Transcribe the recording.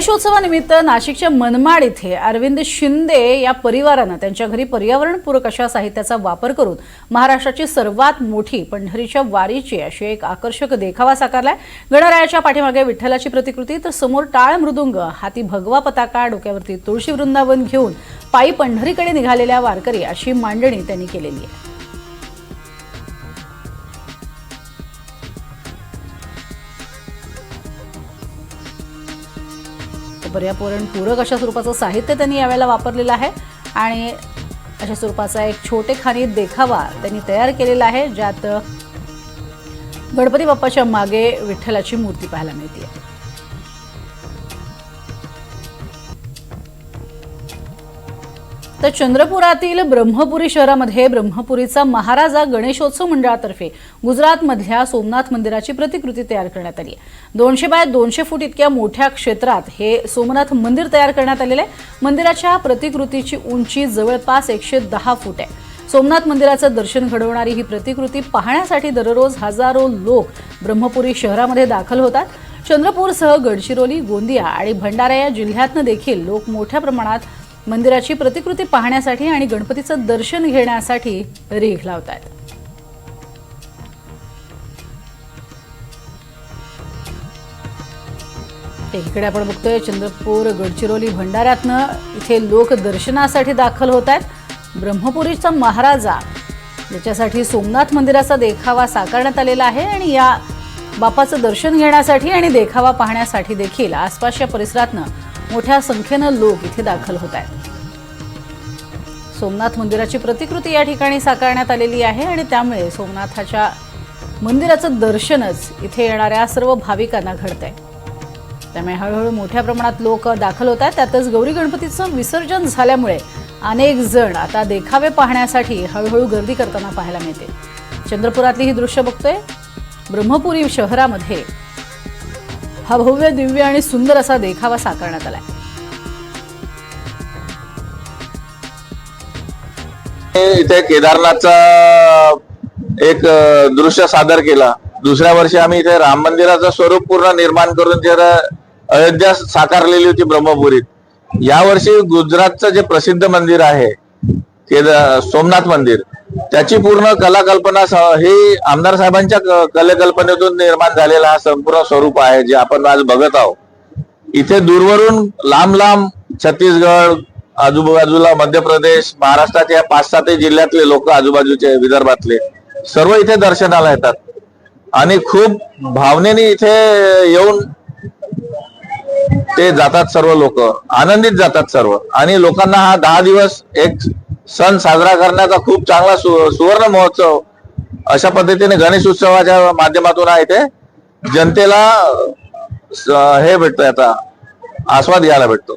गणेशोत्सवानिमित्त नाशिकच्या मनमाड इथे अरविंद शिंदे या परिवाराने त्यांच्या घरी पर्यावरणपूरक अशा साहित्याचा वापर करून महाराष्ट्राची सर्वात मोठी पंढरीच्या वारीची अशी एक आकर्षक देखावा साकारलाय। गणरायाच्या पाठीमागे विठ्ठलाची प्रतिकृती तर समोर टाळ मृदुंग, हाती भगवा पताका, डोक्यावरती तुळशी वृंदावन घेऊन पायी पंढरीकडे निघालेल्या वारकरी अशी मांडणी त्यांनी केलेली आहे। पर्यावरणपूरक अशा स्वरूपाचं साहित्य त्यांनी यावेळेला वापरलेलं आहे आणि अशा स्वरूपाचा एक छोटेखानी देखावा त्यांनी तयार केलेला आहे, ज्यात गणपती बाप्पाच्या मागे विठ्ठलाची मूर्ती पाहायला मिळते। तर चंद्रपुरातील ब्रह्मपुरी शहरामध्ये ब्रह्मपुरीचा महाराजा गणेशोत्सव मंडळातर्फे गुजरातमधल्या सोमनाथ मंदिराची प्रतिकृती तयार करण्यात आली आहे। 200 बाय 200 फूट इतक्या मोठ्या क्षेत्रात हे सोमनाथ मंदिर तयार करण्यात आलेले आहे। मंदिराच्या प्रतिकृतीची उंची जवळपास 110 फूट आहे। सोमनाथ मंदिराचं दर्शन घडवणारी ही प्रतिकृती पाहण्यासाठी दररोज हजारो लोक ब्रह्मपुरी शहरामध्ये दाखल होतात। चंद्रपूरसह गडचिरोली, गोंदिया आणि भंडारा या जिल्ह्यातनं देखील लोक मोठ्या प्रमाणात मंदिराची प्रतिकृती पाहण्यासाठी आणि गणपतीचं दर्शन घेण्यासाठी रेघ लावतात। एकीकडे आपण बघतोय चंद्रपूर, गडचिरोली, भंडाऱ्यातनं इथे लोक दर्शनासाठी दाखल होत आहेत। ब्रह्मपुरीचा महाराजा ज्याच्यासाठी सोमनाथ मंदिराचा देखावा साकारण्यात आलेला आहे आणि या बाप्पाचं दर्शन घेण्यासाठी आणि देखावा पाहण्यासाठी देखील आसपासच्या परिसरातनं मोठ्या संख्येने लोक इथे दाखल होत आहेत। सोमनाथ मंदिराची प्रतिकृती या ठिकाणी साकारण्यात आलेली आहे आणि त्यामुळे सोमनाथाच्या मंदिराचं दर्शनच इथे येणाऱ्या सर्व भाविकांना घडतंय। त्यामुळे हळूहळू मोठ्या प्रमाणात लोक दाखल होत आहेत। त्यातच गौरी गणपतीचं विसर्जन झाल्यामुळे अनेक जण आता देखावे पाहण्यासाठी हळूहळू गर्दी करताना पाहायला मिळते। चंद्रपुरातली ही दृश्य बघतोय। ब्रह्मपुरी शहरामध्ये हा भव्य, दिव्य आणि सुंदर असा देखावा साकारण्यात आलाय। इथे केदारनाथचा एक दृश्य सादर केला। दुसऱ्या वर्षी आम्ही इथे राम मंदिराचं स्वरूप पूर्ण निर्माण करून जे अयोध्या साकारलेली होती ब्रह्मपुरीत। यावर्षी गुजरातचं जे प्रसिद्ध मंदिर आहे सोमनाथ मंदिर, त्याची पूर्ण कलाकल्पना ही आमदार साहेबांच्या कलाकल्पनेतून निर्माण झालेला हा संपूर्ण स्वरूप आहे, जे आपण आज बघत आहोत। इथे दूरवरून लांब लांब छत्तीसगड, आजूबाजूला मध्य प्रदेश, महाराष्ट्राच्या 5-7 जिल्ह्यातले लोक, आजूबाजूचे विदर्भातले सर्व इथे दर्शनाला येतात आणि खूप भावनेने इथे येऊन ते जातात। सर्व लोक आनंदित जातात सर्व, आणि लोकांना हा 10 दिवस एक सण साजरा करण्याचा खूप चांगला सुवर्ण महोत्सव अशा पद्धतीने गणेश उत्सवाच्या माध्यमातून हा इथे जनतेला हे भेटतो, याचा आस्वाद घ्यायला भेटतो।